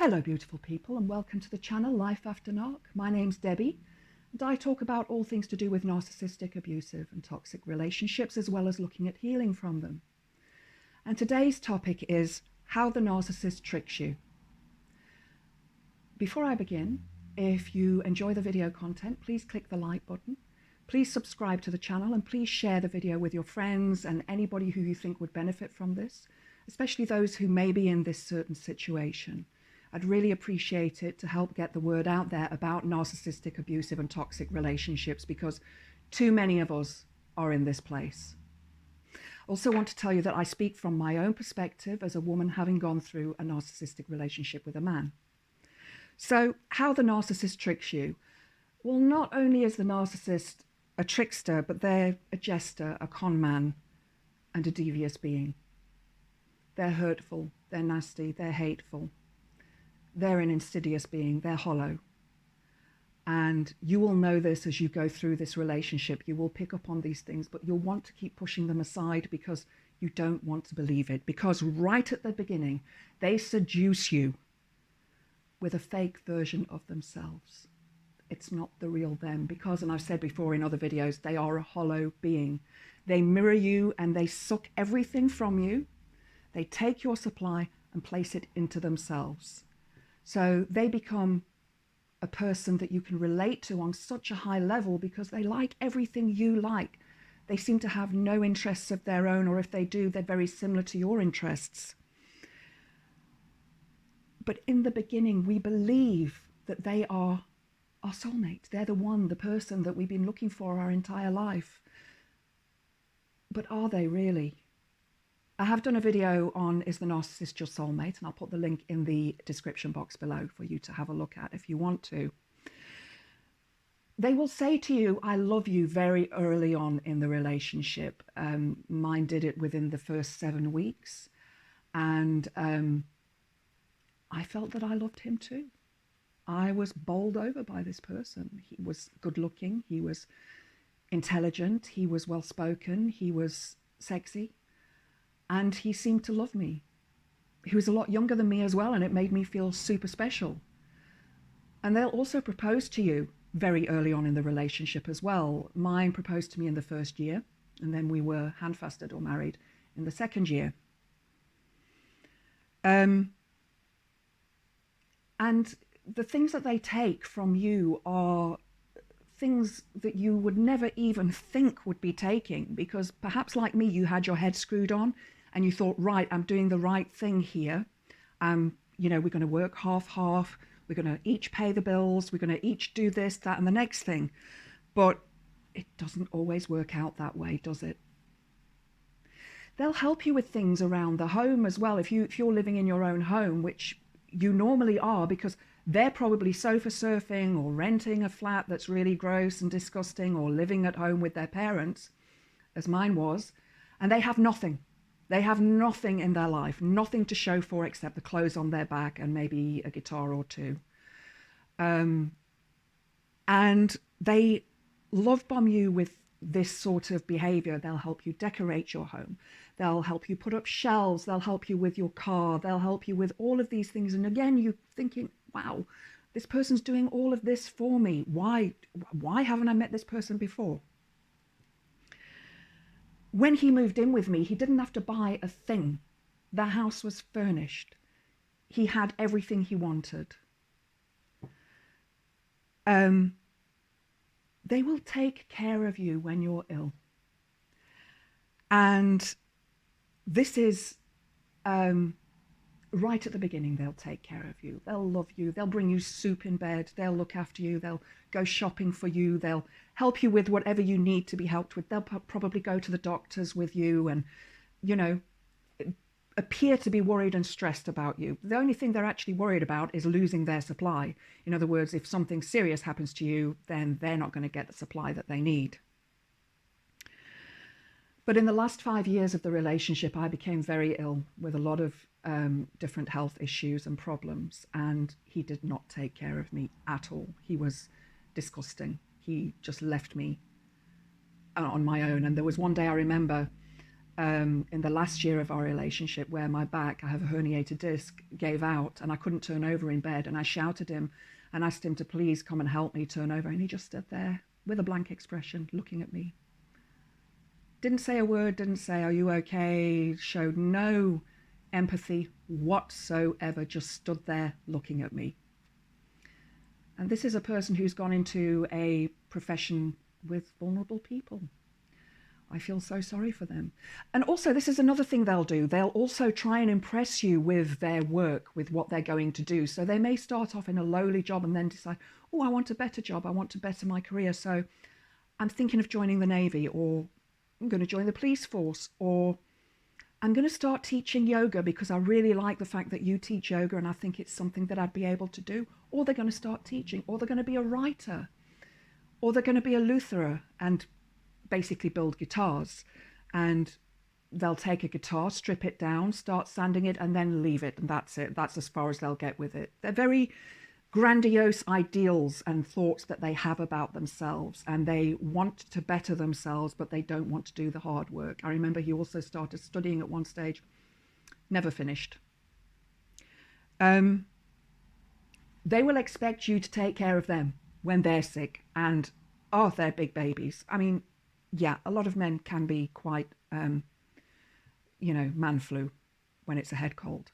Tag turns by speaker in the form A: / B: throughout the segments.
A: Hello beautiful people and welcome to the channel Life After Narc. My name's Debbie and I talk about all things to do with narcissistic, abusive and toxic relationships, as well as looking at healing from them. And today's topic is how the narcissist tricks you. Before I begin, if you enjoy the video content, please click the like button. Please subscribe to the channel and please share the video with your friends and anybody who you think would benefit from this, especially those who may be in this certain situation. I'd really appreciate it to help get the word out there about narcissistic, abusive and toxic relationships, because too many of us are in this place. Also want to tell you that I speak from my own perspective as a woman having gone through a narcissistic relationship with a man. So how the narcissist tricks you? Well, not only is the narcissist a trickster, but they're a jester, a con man and a devious being. They're hurtful, they're nasty, they're hateful. They're an insidious being, they're hollow. And you will know this as you go through this relationship. You will pick up on these things, but you'll want to keep pushing them aside because you don't want to believe it. Because right at the beginning, they seduce you with a fake version of themselves. It's not the real them because, and I've said before in other videos, they are a hollow being. They mirror you and they suck everything from you. They take your supply and place it into themselves. So they become a person that you can relate to on such a high level because they like everything you like. They seem to have no interests of their own, or if they do, they're very similar to your interests. But in the beginning, we believe that they are our soulmate. They're the one, the person that we've been looking for our entire life. But are they really? I have done a video on Is the Narcissist Your Soulmate? And I'll put the link in the description box below for you to have a look at if you want to. They will say to you, I love you, very early on in the relationship. Mine did it within the first 7 weeks. And I felt that I loved him too. I was bowled over by this person. He was good looking, he was intelligent, he was well spoken, he was sexy. And he seemed to love me. He was a lot younger than me as well, and it made me feel super special. And they'll also propose to you very early on in the relationship as well. Mine proposed to me in the first year, and then we were handfasted or married in the second year. And the things that they take from you are things that you would never even think would be taking, because perhaps like me, you had your head screwed on and you thought, right, I'm doing the right thing here. You know, we're going to work half-half. We're going to each pay the bills. We're going to each do this, that, and the next thing. But it doesn't always work out that way, does it? They'll help you with things around the home as well. If you're living in your own home, which you normally are, because they're probably sofa surfing or renting a flat that's really gross and disgusting, or living at home with their parents, as mine was, and they have nothing. They have nothing in their life, nothing to show for except the clothes on their back and maybe a guitar or two. And they love bomb you with this sort of behavior. They'll help you decorate your home. They'll help you put up shelves. They'll help you with your car. They'll help you with all of these things. And again, you're thinking, wow, this person's doing all of this for me. Why haven't I met this person before? When he moved in with me, he didn't have to buy a thing. The house was furnished. He had everything he wanted. They will take care of you when you're ill. And this is right at the beginning. They'll take care of you. They'll love you. They'll bring you soup in bed. They'll look after you. They'll go shopping for you. They'll help you with whatever you need to be helped with. They'll probably go to the doctors with you and, you know, appear to be worried and stressed about you. The only thing they're actually worried about is losing their supply. In other words, if something serious happens to you, then they're not going to get the supply that they need. But in the last 5 years of the relationship, I became very ill with a lot of different health issues and problems, and he did not take care of me at all. He was disgusting. He just left me on my own. And there was one day I remember in the last year of our relationship, where my back, I have a herniated disc, gave out and I couldn't turn over in bed. And I shouted him and asked him to please come and help me turn over. And he just stood there with a blank expression looking at me. Didn't say a word, didn't say, are you okay? Showed no empathy whatsoever, just stood there looking at me. And this is a person who's gone into a profession with vulnerable people. I feel so sorry for them. And also, this is another thing they'll do. They'll also try and impress you with their work, with what they're going to do. So they may start off in a lowly job and then decide, oh, I want a better job. I want to better my career. So I'm thinking of joining the Navy, or I'm going to join the police force, or I'm going to start teaching yoga because I really like the fact that you teach yoga and I think it's something that I'd be able to do. Or they're going to start teaching, or they're going to be a writer, or they're going to be a lutherer and basically build guitars. And they'll take a guitar, strip it down, start sanding it, and then leave it. And that's it. That's as far as they'll get with it. They're very grandiose ideals and thoughts that they have about themselves, and they want to better themselves, but they don't want to do the hard work. I remember he also started studying at one stage, never finished. They will expect you to take care of them when they're sick, and they're big babies. I mean, yeah, a lot of men can be quite, man flu when it's a head cold,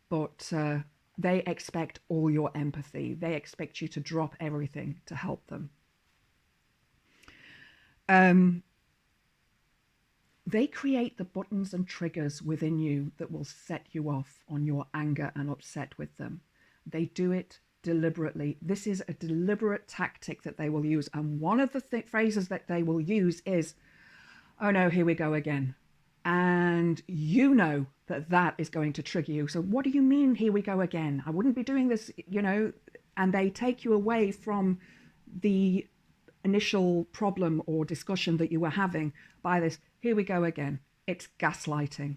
A: but they expect all your empathy. They expect you to drop everything to help them. They create the buttons and triggers within you that will set you off on your anger and upset with them. They do it deliberately. This is a deliberate tactic that they will use. And one of the phrases that they will use is, oh no, here we go again. And you know that is going to trigger you. So what do you mean, here we go again? I wouldn't be doing this, and they take you away from the initial problem or discussion that you were having by this, here we go again. It's gaslighting.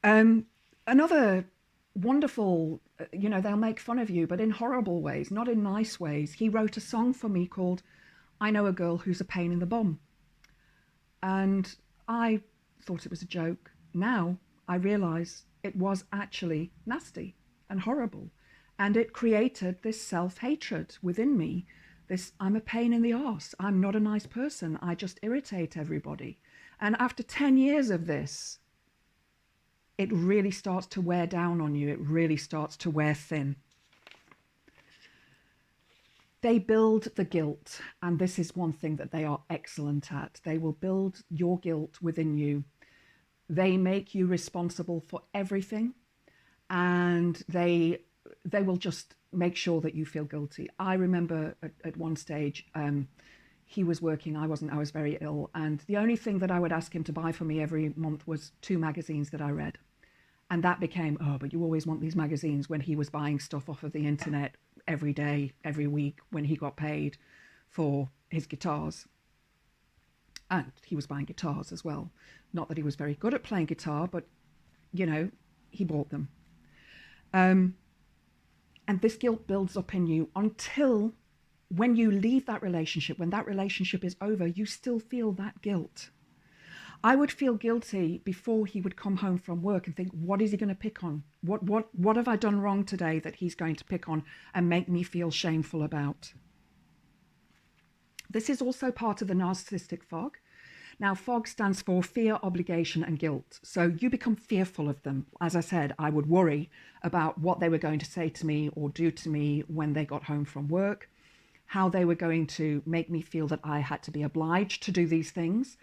A: Another wonderful, they'll make fun of you, but in horrible ways, not in nice ways. He wrote a song for me called I Know a Girl Who's a Pain in the Bum. And I thought it was a joke. Now I realize it was actually nasty and horrible. And it created this self-hatred within me. This, I'm a pain in the arse. I'm not a nice person. I just irritate everybody. And after 10 years of this, it really starts to wear down on you. It really starts to wear thin. They build the guilt, and this is one thing that they are excellent at. They will build your guilt within you. They make you responsible for everything, and they will just make sure that you feel guilty. I remember at one stage, he was working, I wasn't, I was very ill, and the only thing that I would ask him to buy for me every month was 2 magazines that I read. And that became, but you always want these magazines, when he was buying stuff off of the internet every day, every week, when he got paid for his guitars. And he was buying guitars as well. Not that he was very good at playing guitar, but, he bought them. And this guilt builds up in you until when you leave that relationship, when that relationship is over, you still feel that guilt. I would feel guilty before he would come home from work and think, what is he going to pick on? What have I done wrong today that he's going to pick on and make me feel shameful about? This is also part of the narcissistic fog. Now, fog stands for fear, obligation, and guilt. So you become fearful of them. As I said, I would worry about what they were going to say to me or do to me when they got home from work, how they were going to make me feel that I had to be obliged to do these things,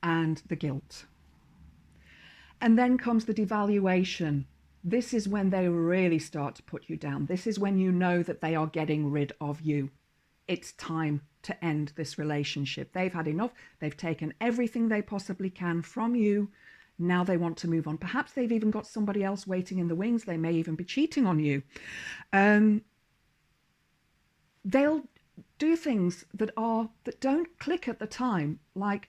A: and the guilt. And then comes the devaluation. This is when they really start to put you down. This is when you know that they are getting rid of you. It's time to end this relationship. They've had enough. They've taken everything they possibly can from you. Now they want to move on. Perhaps they've even got somebody else waiting in the wings. They may even be cheating on you. They'll do things that don't click at the time. Like,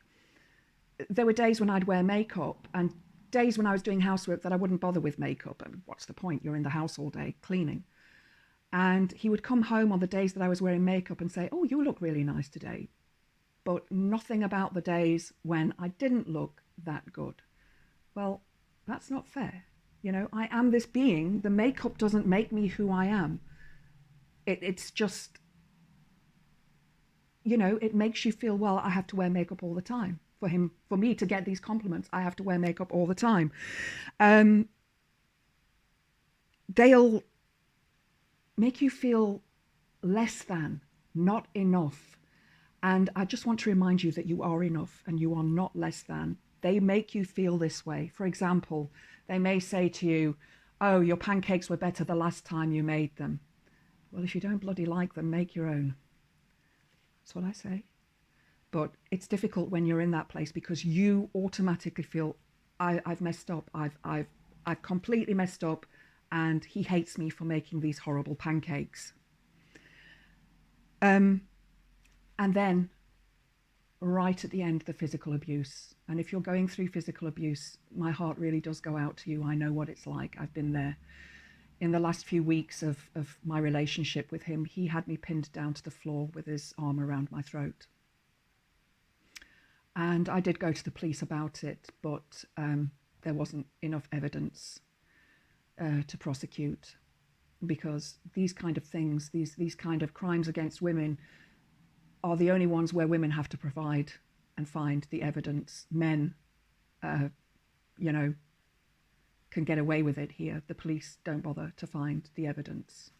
A: there were days when I'd wear makeup and days when I was doing housework that I wouldn't bother with makeup. And what's the point? You're in the house all day cleaning. And he would come home on the days that I was wearing makeup and say, oh, you look really nice today. but nothing about the days when I didn't look that good. Well, that's not fair. You know, I am this being. The makeup doesn't make me who I am. It's just, you know, it makes you feel, well, I have to wear makeup all the time. For me to get these compliments, I have to wear makeup all the time. They'll make you feel less than, not enough. And I just want to remind you that you are enough and you are not less than. They make you feel this way. For example, they may say to you, oh, your pancakes were better the last time you made them. Well, if you don't bloody like them, make your own. That's what I say. But it's difficult when you're in that place because you automatically feel, I've messed up. I've completely messed up, and he hates me for making these horrible pancakes. And then right at the end, the physical abuse. And if you're going through physical abuse, my heart really does go out to you. I know what it's like. I've been there. In the last few weeks of my relationship with him, he had me pinned down to the floor with his arm around my throat. And I did go to the police about it, but there wasn't enough evidence to prosecute, because these kind of things, these kind of crimes against women are the only ones where women have to provide and find the evidence. Men, you know, can get away with it here. The police don't bother to find the evidence.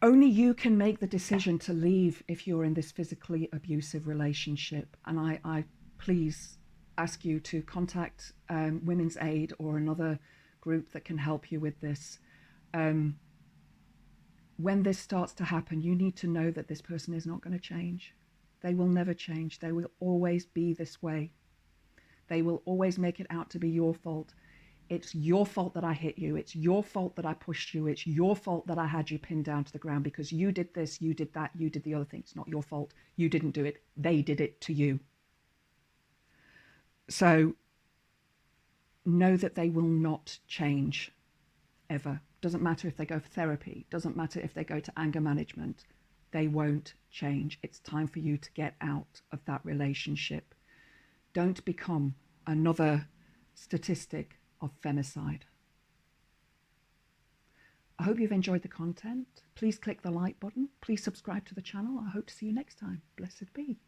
A: Only you can make the decision to leave if you're in this physically abusive relationship. And I please ask you to contact Women's Aid or another group that can help you with this. When this starts to happen, you need to know that this person is not going to change. They will never change. They will always be this way. They will always make it out to be your fault. It's your fault that I hit you. It's your fault that I pushed you. It's your fault that I had you pinned down to the ground because you did this, you did that, you did the other thing. It's not your fault. You didn't do it. They did it to you. So know that they will not change ever. Doesn't matter if they go for therapy. Doesn't matter if they go to anger management. They won't change. It's time for you to get out of that relationship. Don't become another statistic of femicide. I hope you've enjoyed the content. Please click the like button. Please subscribe to the channel. I hope to see you next time. Blessed be.